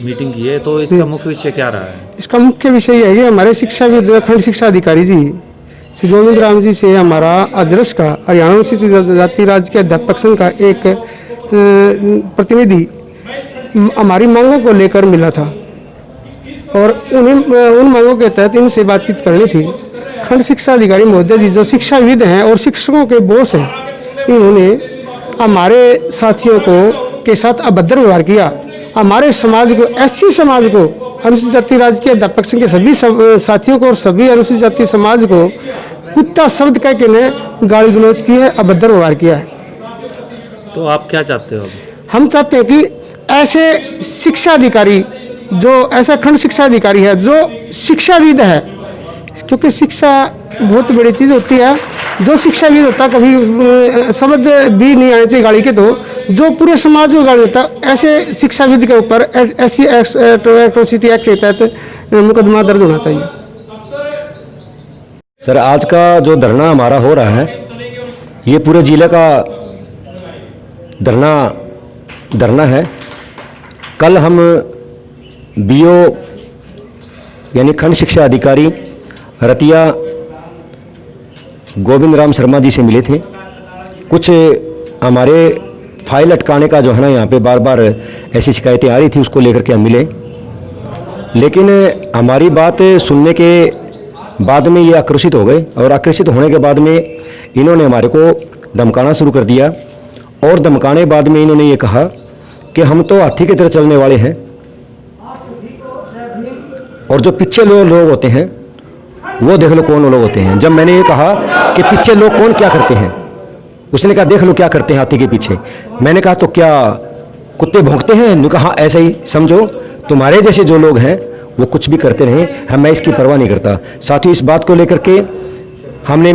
Meeting की है, तो इसका मुख्य विषय क्या रहा है? इसका मुख्य विषय यह है कि हमारे शिक्षाविद खंड शिक्षा अधिकारी जी श्री गोविंद राम जी से हमारा अजरस का हरियाणा अनुसूचित जाति राज्य के अध्यापक संघ का एक प्रतिनिधि हमारी मांगों को लेकर मिला था और उन मांगों के तहत इनसे बातचीत करनी थी। खंड शिक्षा अधिकारी महोदय जी जो शिक्षाविद हैं और शिक्षकों के बॉस हैं, इन्होंने हमारे साथियों को के साथ अभद्र व्यवहार किया। हमारे समाज को, एससी समाज को, अनुसूचित जाति राज्य के अध्यापक संघ के सभी साथियों को और सभी अनुसूचित जाति समाज को कुत्ता शब्द कह के ने गाली गलौज की है, अभद्र व्यवहार किया है। तो आप क्या चाहते हो? हम चाहते हैं कि ऐसे शिक्षा अधिकारी, जो ऐसा खंड शिक्षा अधिकारी है जो शिक्षाविद है, क्योंकि शिक्षा बहुत बड़ी चीज़ होती है, जो शिक्षाविद होता कभी समझ भी नहीं आने चाहिए गाड़ी के, तो जो पूरे समाज को गाड़ी होता, ऐसे शिक्षाविद के ऊपर ऐसी एट्रोसिटी एक्ट के तहत मुकदमा दर्ज होना चाहिए। सर, आज का जो धरना हमारा हो रहा है, ये पूरे जिले का धरना है। कल हम बीओ यानी खंड शिक्षा अधिकारी रतिया गोविंद राम शर्मा जी से मिले थे। कुछ हमारे फाइल अटकाने का जो है ना, यहाँ पे बार बार ऐसी शिकायतें आ रही थी, उसको लेकर के हम मिले। लेकिन हमारी बात सुनने के बाद में ये आक्रोशित हो गए और आक्रोशित होने के बाद में इन्होंने हमारे को धमकाना शुरू कर दिया और धमकाने बाद में इन्होंने ये कहा कि हम तो हाथी की तरह चलने वाले हैं और जो पीछे लोग होते हैं वो देख लो कौन लोग होते हैं। जब मैंने ये कहा कि पीछे लोग कौन क्या करते हैं, उसने कहा देख लो क्या करते हैं हाथी के पीछे। मैंने कहा तो क्या कुत्ते भौंकते हैं? ने कहा ऐसा ही समझो, तुम्हारे जैसे जो लोग हैं वो कुछ भी करते रहें, मैं इसकी परवाह नहीं करता। साथियों, इस बात को लेकर के हमने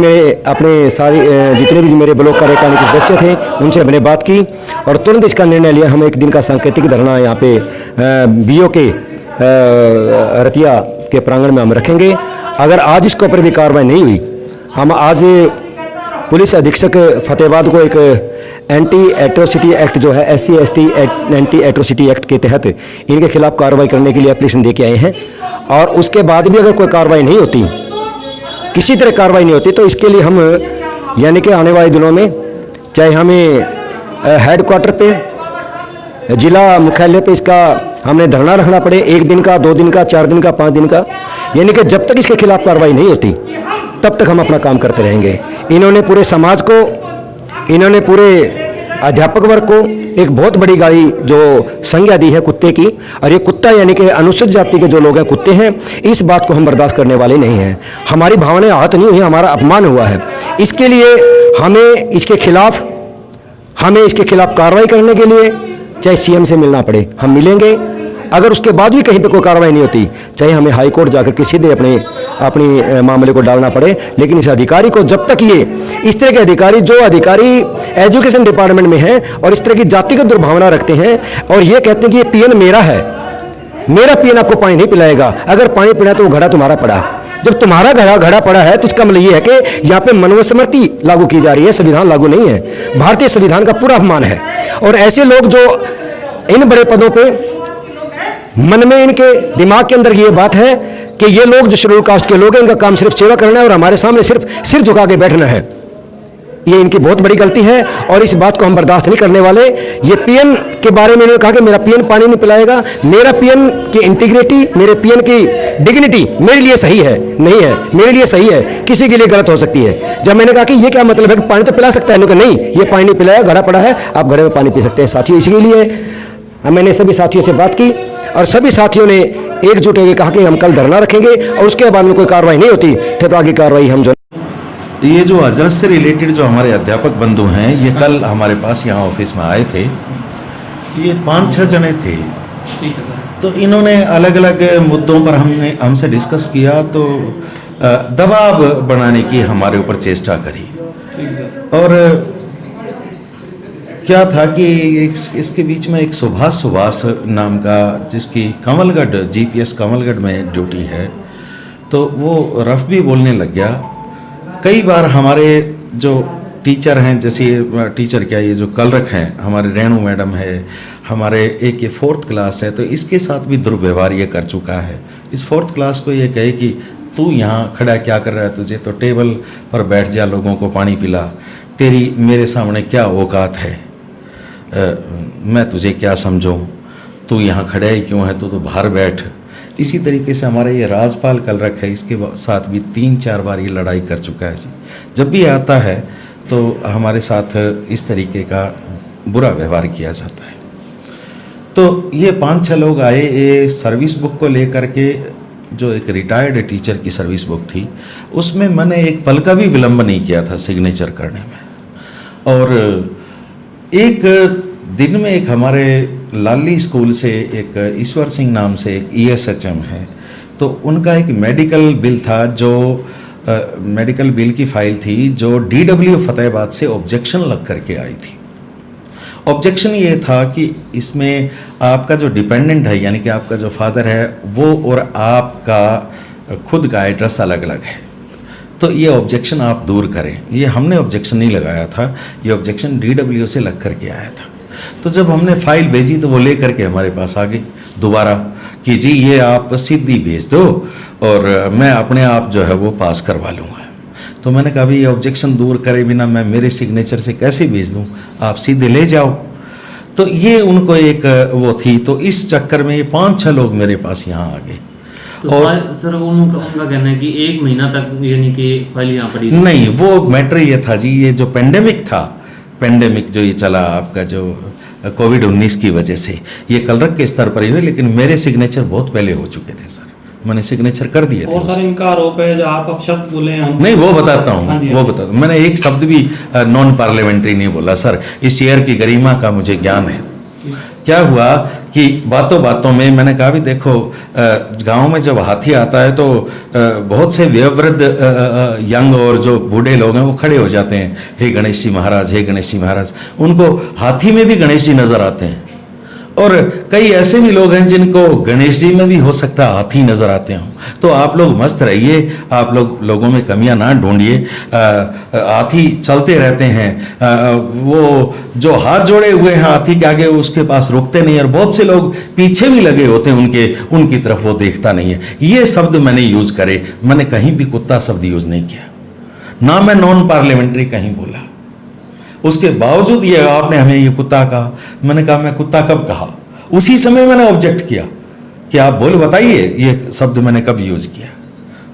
अपने सारे जितने भी मेरे ब्लॉक कार्यकारिणी के सदस्य थे उनसे हमने बात की और तुरंत इसका निर्णय लिया। हम एक दिन का सांकेतिक धरना यहाँ पे बीओ के रतिया के प्रांगण में हम रखेंगे। अगर आज इसके ऊपर भी कार्रवाई नहीं हुई, हम आज पुलिस अधीक्षक फतेहाबाद को एक एंटी एट्रोसिटी एक्ट जो है SC/ST एंटी एट्रोसिटी एक्ट के तहत इनके खिलाफ कार्रवाई करने के लिए एप्लीकेशन दे के आए हैं। और उसके बाद भी अगर कोई कार्रवाई नहीं होती, किसी तरह कार्रवाई नहीं होती, तो इसके लिए हम यानी कि आने वाले दिनों में चाहे हमें हेडक्वार्टर पे, जिला मुख्यालय पे इसका हमने धरना रखना पड़े, 1 दिन का, 2 दिन का, 4 दिन का, 5 दिन का, यानी कि जब तक इसके खिलाफ कार्रवाई नहीं होती तब तक हम अपना काम करते रहेंगे। इन्होंने पूरे समाज को, इन्होंने पूरे अध्यापक वर्ग को एक बहुत बड़ी गाली जो संज्ञा दी है कुत्ते की, और ये कुत्ता यानी कि अनुसूचित जाति के जो लोग हैं कुत्ते हैं, इस बात को हम बर्दाश्त करने वाले नहीं हैं। हमारी भावनाएं आहत नहीं हुई, हमारा अपमान हुआ है। इसके लिए हमें इसके खिलाफ कार्रवाई करने के लिए चाहे CM से मिलना पड़े हम मिलेंगे। अगर उसके बाद भी कहीं पे कोई कार्रवाई नहीं होती, चाहे हमें हाई कोर्ट जाकर के सीधे अपनी मामले को डालना पड़े, लेकिन इस अधिकारी को जब तक ये इस तरह के अधिकारी, जो अधिकारी एजुकेशन डिपार्टमेंट में हैं और इस तरह की जातिगत दुर्भावना रखते हैं और ये कहते हैं कि ये PN मेरा है, मेरा PN आपको पानी नहीं पिलाएगा, अगर पानी पिला तो वो घड़ा तुम्हारा पड़ा। जब तुम्हारा घड़ा पड़ा है तो इसका मतलब ये है कि यहाँ पे मनोस्मृति लागू की जा रही है, संविधान लागू नहीं है। भारतीय संविधान का पूरा अपमान है। और ऐसे लोग जो इन बड़े पदों पे, मन में इनके दिमाग के अंदर ये बात है कि ये लोग जो शेड्यूल कास्ट के लोग हैं, इनका काम सिर्फ सेवा करना है और हमारे सामने सिर्फ सिर झुका के बैठना है, ये इनकी बहुत बड़ी गलती है और इस बात को हम बर्दाश्त नहीं करने वाले। ये PN के बारे में इन्होंने कहा कि मेरा PN पानी नहीं पिलाएगा। मेरा PN की इंटीग्रिटी, मेरे PN की डिग्निटी मेरे लिए सही है, नहीं है, मेरे लिए सही है, किसी के लिए गलत हो सकती है। जब मैंने कहा कि ये क्या मतलब है कि पानी तो पिला सकता है, नहीं, ये पानी नहीं पिलाया, घड़ा पड़ा है, आप घड़े में पानी पी सकते हैं। साथियों, इसीलिए मैंने सभी साथियों से बात की और सभी साथियों ने एकजुट होकर कहा कि हम कल धरना रखेंगे और उसके बाद में कोई कार्रवाई नहीं होती तो आगे कार्रवाई हम जो ये जो अजरस से रिलेटेड जो हमारे अध्यापक बंधु हैं, ये कल हमारे पास यहाँ ऑफिस में आए थे। ये 5-6 जने थे, तो इन्होंने अलग अलग मुद्दों पर हमसे डिस्कस किया, तो दबाव बनाने की हमारे ऊपर चेष्टा करी। और क्या था कि इसके बीच में एक सुभाष नाम का, जिसकी कमलगढ़ GPS कमलगढ़ में ड्यूटी है, तो वो रफ भी बोलने लग गया। कई बार हमारे जो टीचर हैं, जैसे टीचर क्या, ये जो कलरक हैं हमारे रेणु मैडम है, हमारे एक ये 4th क्लास है, तो इसके साथ भी दुर्व्यवहार ये कर चुका है। इस 4th क्लास को ये कहे कि तू यहाँ खड़ा क्या कर रहा है, तुझे तो टेबल पर बैठ जा, लोगों को पानी पिला, तेरी मेरे सामने क्या औकात है, मैं तुझे क्या समझूं, तू यहाँ खड़ा ही क्यों है, तू तो बाहर बैठ। इसी तरीके से हमारा ये राजपाल कलरक है, इसके साथ भी 3-4 बार ये लड़ाई कर चुका है जी। जब भी आता है तो हमारे साथ इस तरीके का बुरा व्यवहार किया जाता है। तो ये 5-6 लोग आए, ये सर्विस बुक को लेकर के, जो एक रिटायर्ड टीचर की सर्विस बुक थी, उसमें मैंने एक पल का भी विलंब नहीं किया था सिग्नेचर करने में। और एक दिन में एक हमारे लाली स्कूल से एक ईश्वर सिंह नाम से एक ESHM है, तो उनका एक मेडिकल बिल था, जो मेडिकल बिल की फाइल थी जो DW फतेहाबाद से ऑब्जेक्शन लग करके आई थी। ऑब्जेक्शन ये था कि इसमें आपका जो डिपेंडेंट है, यानी कि आपका जो फादर है, वो और आपका खुद का एड्रेस अलग अलग है, तो ये ऑब्जेक्शन आप दूर करें। ये हमने ऑब्जेक्शन नहीं लगाया था, ये ऑब्जेक्शन DW से लग करके आया था। तो जब हमने फाइल भेजी तो वो ले करके हमारे पास आ गई दोबारा कि जी ये आप सीधी भेज दो और मैं अपने आप जो है वो पास करवा लूँगा। तो मैंने कहा भाई ये ऑब्जेक्शन दूर करे बिना मैं मेरे सिग्नेचर से कैसे भेज दूँ, आप सीधे ले जाओ। तो ये उनको एक वो थी, तो इस चक्कर में ये 5-6 लोग मेरे पास यहाँ आ गए। तो और सर उनका कहना है कि 1 महीना तक यानी कि फाइल यहाँ पड़ी थी। नहीं, वो मैटर ये था जी, ये जो पेंडेमिक था, पेंडेमिक जो ये चला आपका जो कोविड-19 की वजह से, ये कलरक के स्तर पर ही हुई, लेकिन मेरे सिग्नेचर बहुत पहले हो चुके थे सर, मैंने सिग्नेचर कर दिए थे। और सर इनका आरोप है जो आप अपशब्द बोले हैं। नहीं, वो बताता हूँ, वो बताता हूँ। मैंने एक शब्द भी नॉन पार्लियामेंट्री नहीं बोला सर, इस चेयर की गरिमा का मुझे ज्ञान है। क्या हुआ कि बातों बातों में मैंने कहा भी देखो, गांव में जब हाथी आता है तो बहुत से वयोवृद्ध यंग और जो बूढ़े लोग हैं वो खड़े हो जाते हैं, हे गणेश जी महाराज, हे गणेश जी महाराज। उनको हाथी में भी गणेश जी नजर आते हैं, और कई ऐसे भी लोग हैं जिनको गणेश जी में भी हो सकता है हाथी नजर आते हों। तो आप लोग मस्त रहिए, आप लोगों में कमियां ना ढूंढिए। हाथी चलते रहते हैं, वो जो हाथ जोड़े हुए हैं हाथी के आगे उसके पास रुकते नहीं, और बहुत से लोग पीछे भी लगे होते हैं उनकी तरफ वो देखता नहीं है। ये शब्द मैंने यूज करे, मैंने कहीं भी कुत्ता शब्द यूज नहीं किया, ना मैं नॉन पार्लियामेंट्री कहीं बोला। उसके बावजूद ये आपने हमें ये कुत्ता कहा, मैंने कहा मैं कुत्ता कब कहा? उसी समय मैंने ऑब्जेक्ट किया कि आप बोल बताइए ये शब्द मैंने कब यूज किया।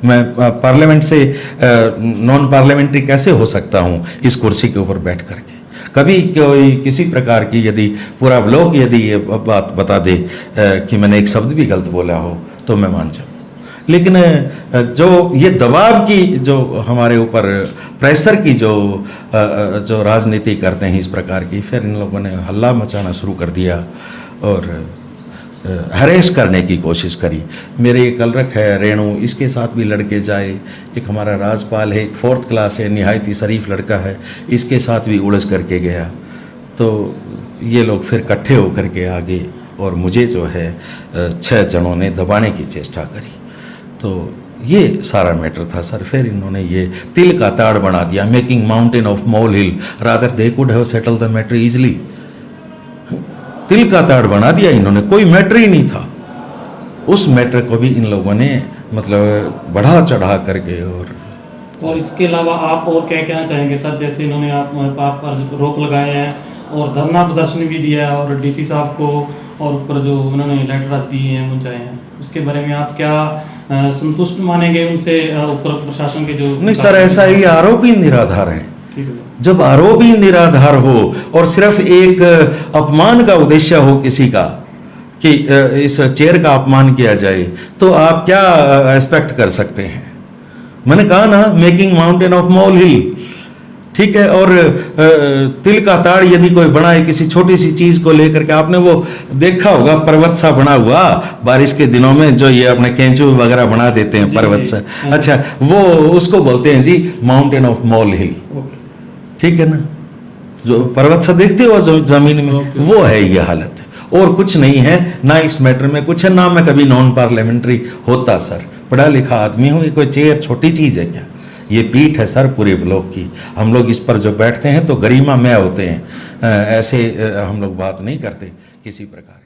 मैं पार्लियामेंट से नॉन पार्लियामेंट्री कैसे हो सकता हूँ इस कुर्सी के ऊपर बैठ करके? कभी कोई किसी प्रकार की यदि पूरा ब्लॉक यदि ये बात बता दे कि मैंने एक शब्द भी गलत बोला हो तो मैं मान जाऊँ, लेकिन जो ये दबाव की जो हमारे ऊपर प्रेशर की जो राजनीति करते हैं इस प्रकार की, फिर इन लोगों ने हल्ला मचाना शुरू कर दिया और हरेश करने की कोशिश करी। मेरे कलरक है रेणु, इसके साथ भी लड़के जाए, एक हमारा राजपाल है, एक 4th क्लास है, निहायत ही शरीफ लड़का है, इसके साथ भी उलझ करके गया। तो ये लोग फिर इकट्ठे होकर के आगे और मुझे जो है 6 जनों ने दबाने की चेष्टा करी। तो ये सारा मैटर था सर। फिर इन्होंने ये तिल का ताड़ बना दिया, making mountain of mole hill, rather they could have settle the matter easily. तिल का ताड़ बना दिया इन्होंने, कोई मैटर ही नहीं था। उस मैटर को भी इन लोगों ने मतलब बढ़ा चढ़ा करके और इसके अलावा आप और क्या कहना चाहेंगे सर? जैसे इन्होंने आप पर रोक लगाए हैं और धरना प्रदर्शन भी दिया है और DC साहब को और ऊपर जो उन्होंने लेटर दिए हैं मुझे हैं, उसके बारे में आप क्या संतुष्ट मानेंगे उनसे ऊपर प्रशासन के जो? नहीं सर, ऐसा ही आरोप ही निराधार है। जब आरोप ही निराधार हो और सिर्फ एक अपमान का उद्देश्य हो किसी का कि इस चेयर का अपमान किया जाए, तो आप क्या एक्सपेक्ट कर सकते हैं? मैंने कहा ना, मेकिंग माउंटेन ऑफ मोल हिल, ठीक है। और तिल का ताड़ यदि कोई बनाए किसी छोटी सी चीज को लेकर के, आपने वो देखा होगा पर्वत सा बना हुआ बारिश के दिनों में जो ये अपने केंचू वगैरह बना देते हैं पर्वत सा, अच्छा वो उसको बोलते हैं जी माउंटेन ऑफ मोल हिल, ठीक है ना। जो पर्वत सा देखते हो जमीन में, वो है ये हालत, और कुछ नहीं है। ना इस मैटर में कुछ है, ना मैं कभी नॉन पार्लियामेंट्री होता सर। पढ़ा लिखा आदमी हूँ, ये कोई चेयर छोटी चीज है क्या? ये पीठ है सर पूरे ब्लॉक की। हम लोग इस पर जो बैठते हैं तो गरिमा में होते हैं, ऐसे हम लोग बात नहीं करते। किसी प्रकार।